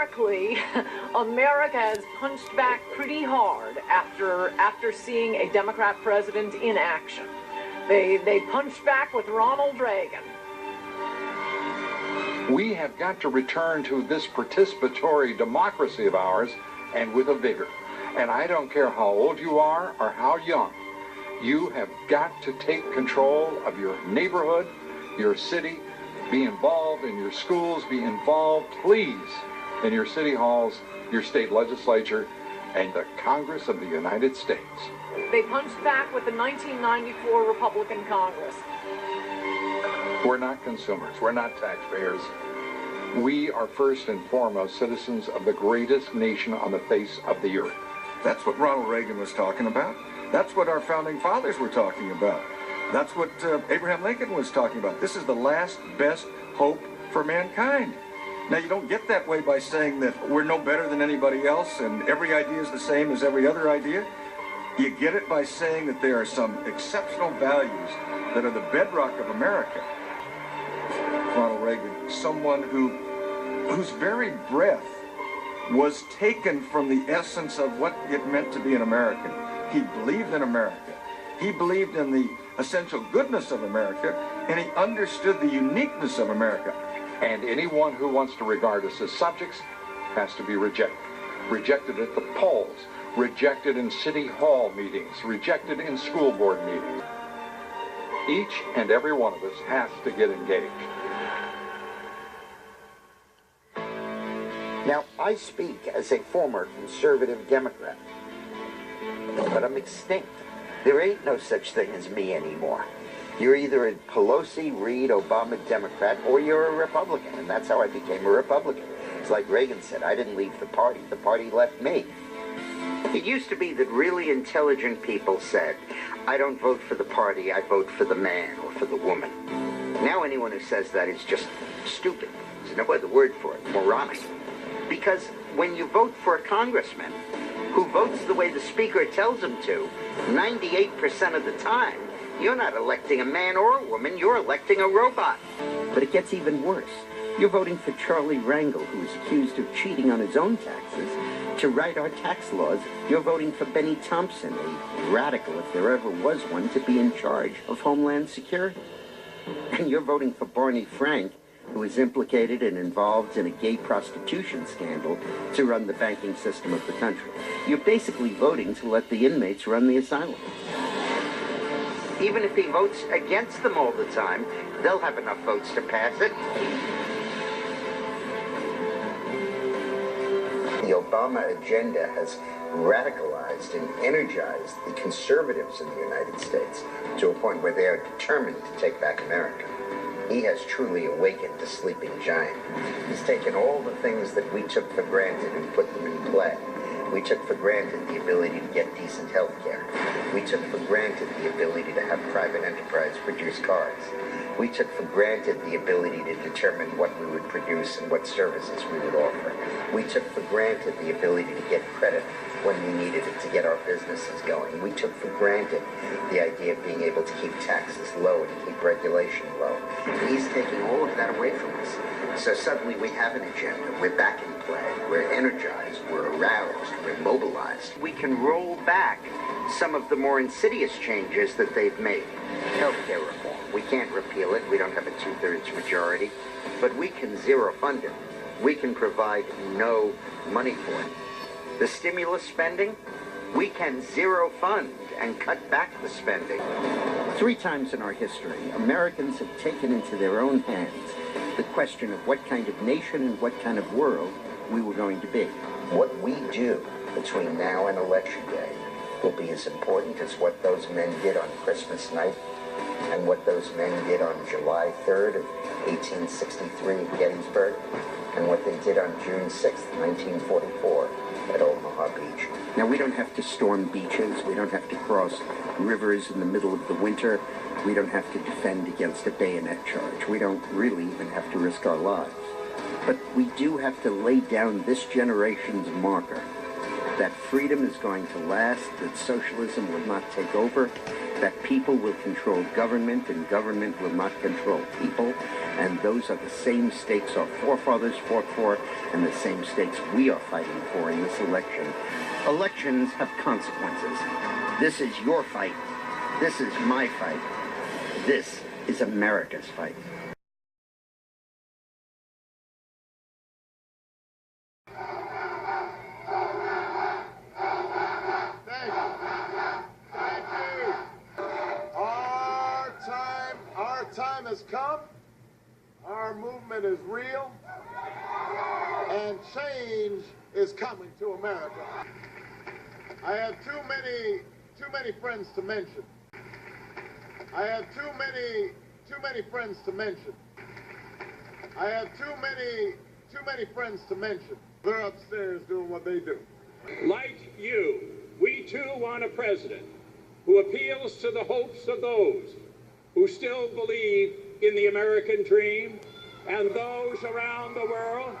historically, America has punched back pretty hard after seeing a Democrat president in action. They punched back with Ronald Reagan. We have got to return to this participatory democracy of ours, and with a vigor. And I don't care how old you are or how young, you have got to take control of your neighborhood, your city, be involved in your schools, be involved, please, in your city halls, your state legislature, and the Congress of the United States. They punched back with the 1994 Republican Congress. We're not consumers. We're not taxpayers. We are first and foremost citizens of the greatest nation on the face of the earth. That's what Ronald Reagan was talking about. That's what our founding fathers were talking about. That's what Abraham Lincoln was talking about. This is the last best hope for mankind. Now, you don't get that way by saying that we're no better than anybody else and every idea is the same as every other idea. You get it by saying that there are some exceptional values that are the bedrock of America. Ronald Reagan, someone whose very breath was taken from the essence of what it meant to be an American. He believed in America. He believed in the essential goodness of America, and he understood the uniqueness of America. And anyone who wants to regard us as subjects has to be rejected. Rejected at the polls, rejected in city hall meetings, rejected in school board meetings. Each and every one of us has to get engaged. Now, I speak as a former conservative Democrat, but I'm extinct. There ain't no such thing as me anymore. You're either a Pelosi, Reid, Obama Democrat, or you're a Republican, and that's how I became a Republican. It's like Reagan said, I didn't leave the party left me. It used to be that really intelligent people said, I don't vote for the party, I vote for the man or for the woman. Now anyone who says that is just stupid. There's no other word for it, moronic. Because when you vote for a congressman who votes the way the speaker tells him to, 98% of the time, you're not electing a man or a woman, you're electing a robot. But it gets even worse. You're voting for Charlie Rangel, who is accused of cheating on his own taxes, to write our tax laws. You're voting for Benny Thompson, a radical, if there ever was one, to be in charge of Homeland Security. And you're voting for Barney Frank, who is implicated and involved in a gay prostitution scandal, to run the banking system of the country. You're basically voting to let the inmates run the asylum. Even if he votes against them all the time, they'll have enough votes to pass it. The Obama agenda has radicalized and energized the conservatives in the United States to a point where they are determined to take back America. He has truly awakened a sleeping giant. He's taken all the things that we took for granted and put them in play. We took for granted the ability to get decent health care. We took for granted the ability to have private enterprise produce cars. We took for granted the ability to determine what we would produce and what services we would offer. We took for granted the ability to get credit when we needed it to get our businesses going. We took for granted the idea of being able to keep taxes low and keep regulation low. He's taking all of that away from us. So suddenly we have an agenda. We're back in play. We're energized. We're aroused. We're mobilized. We can roll back some of the more insidious changes that they've made. Healthcare reform. We can't repeal it. We don't have a 2/3 majority. But we can zero fund it. We can provide no money for it. The stimulus spending, we can zero fund and cut back the spending. 3 times in our history, Americans have taken into their own hands the question of what kind of nation and what kind of world we were going to be. What we do between now and Election Day will be as important as what those men did on Christmas night and what those men did on July 3rd of 1863 at Gettysburg and what they did on June 6th, 1944 at Omaha Beach. Now, we don't have to storm beaches. We don't have to cross rivers in the middle of the winter. We don't have to defend against a bayonet charge. We don't really even have to risk our lives. But we do have to lay down this generation's marker that freedom is going to last, that socialism will not take over, that people will control government and government will not control people. And those are the same stakes our forefathers fought for and the same stakes we are fighting for in this election. Elections have consequences. This is your fight. This is my fight. This is America's fight. Our time has come. Our movement is real. And change is coming to America. I have too many friends to mention. I have too many friends to mention. I have too many friends to mention. They're upstairs doing what they do. Like you, we too want a president who appeals to the hopes of those who still believe in the American dream and those around the world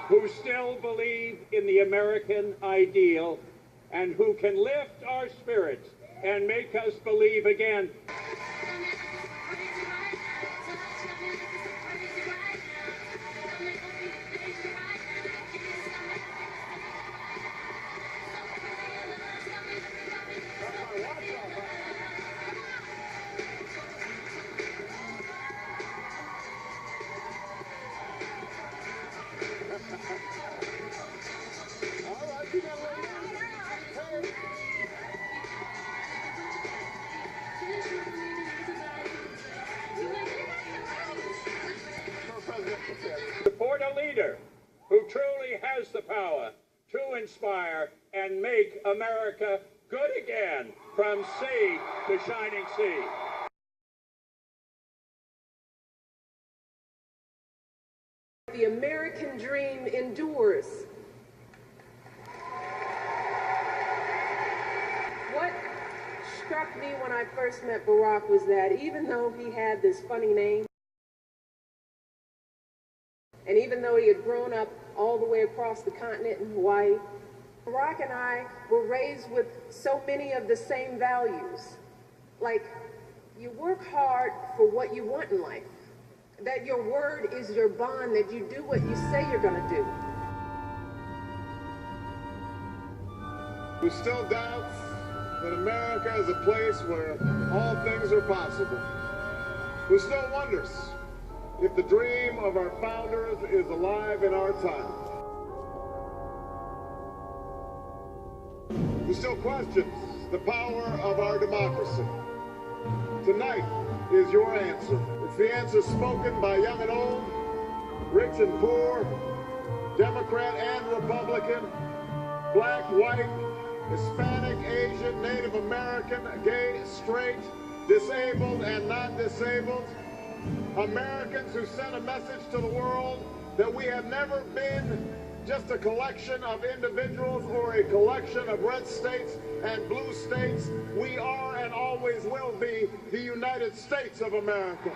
who still believe in the American ideal and who can lift our spirits and make us believe again. Support a leader who truly has the power to inspire and make America good again from sea to shining sea. The American dream endures. What struck me when I first met Barack was that even though he had this funny name, and even though he had grown up all the way across the continent in Hawaii, Barack and I were raised with so many of the same values. Like, you work hard for what you want in life. That your word is your bond, that you do what you say you're going to do. Who still doubts that America is a place where all things are possible. Who still wonders if the dream of our founders is alive in our time. Who still questions the power of our democracy. Tonight is your answer. It's the answer spoken by young and old, rich and poor, Democrat and Republican, black, white, Hispanic, Asian, Native American, gay, straight, disabled and non-disabled. Americans who send a message to the world that we have never been just a collection of individuals or a collection of red states and blue states. We are and always will be the United States of America.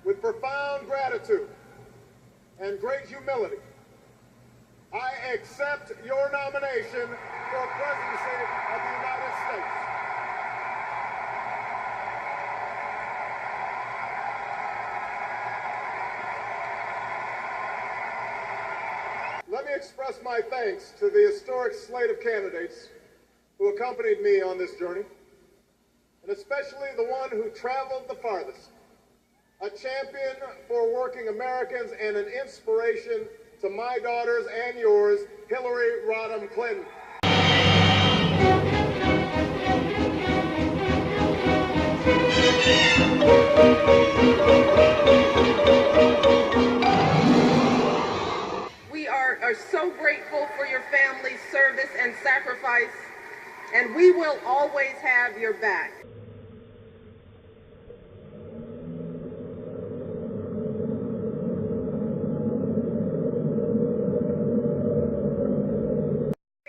With profound gratitude and great humility, I accept your nomination for presidency of the United States. Let me express my thanks to the historic slate of candidates who accompanied me on this journey, and especially the one who traveled the farthest. A champion for working Americans and an inspiration to my daughters and yours, Hillary Rodham Clinton. We are so grateful for your family's service and sacrifice, and we will always have your back.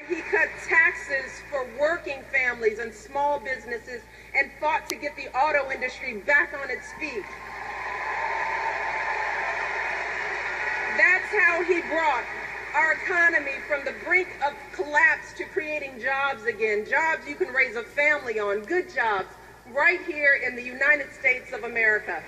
He cut taxes for working families and small businesses and fought to get the auto industry back on its feet. That's how he brought our economy from the brink of collapse to creating jobs again. Jobs you can raise a family on, good jobs, right here in the United States of America.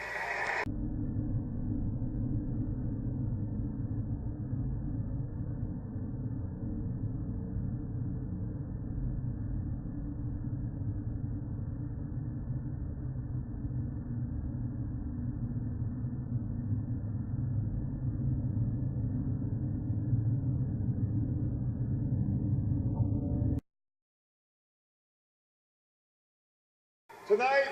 Tonight,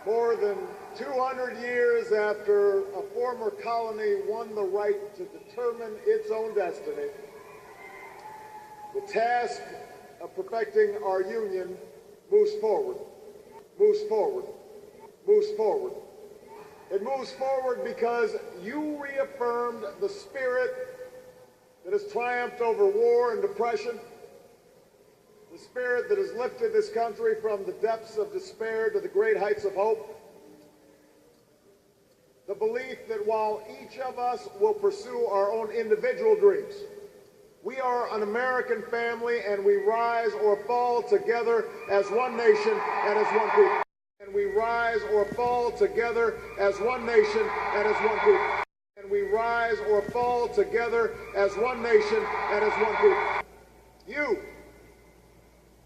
more than 200 years after a former colony won the right to determine its own destiny, the task of perfecting our union moves forward, moves forward, moves forward. It moves forward because you reaffirmed the spirit that has triumphed over war and depression, the spirit that has lifted this country from the depths of despair to the great heights of hope. The belief that while each of us will pursue our own individual dreams, we are an American family and we rise or fall together as one nation and as one people. And we rise or fall together as one nation and as one people. And we rise or fall together as one nation and as one people. You,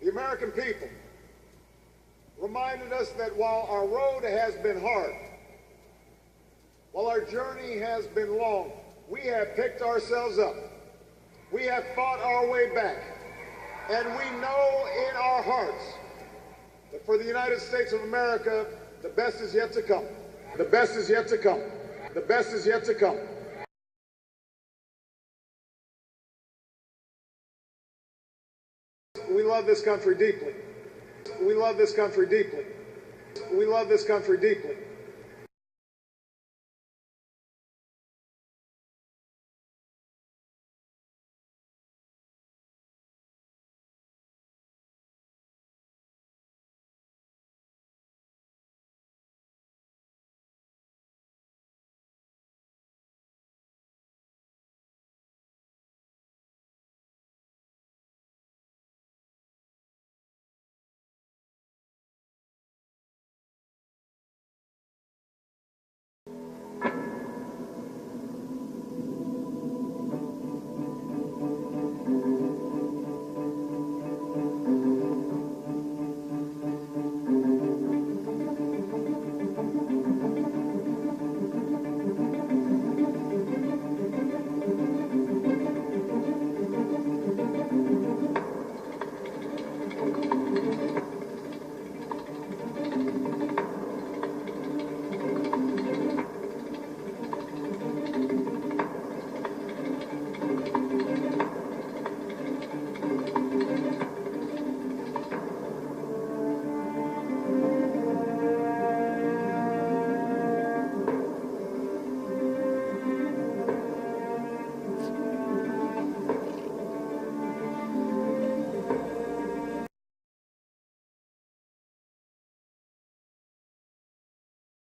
the American people, reminded us that while our road has been hard, while our journey has been long, we have picked ourselves up. We have fought our way back. And we know in our hearts that for the United States of America, the best is yet to come. The best is yet to come. The best is yet to come. We love this country deeply. We love this country deeply. We love this country deeply.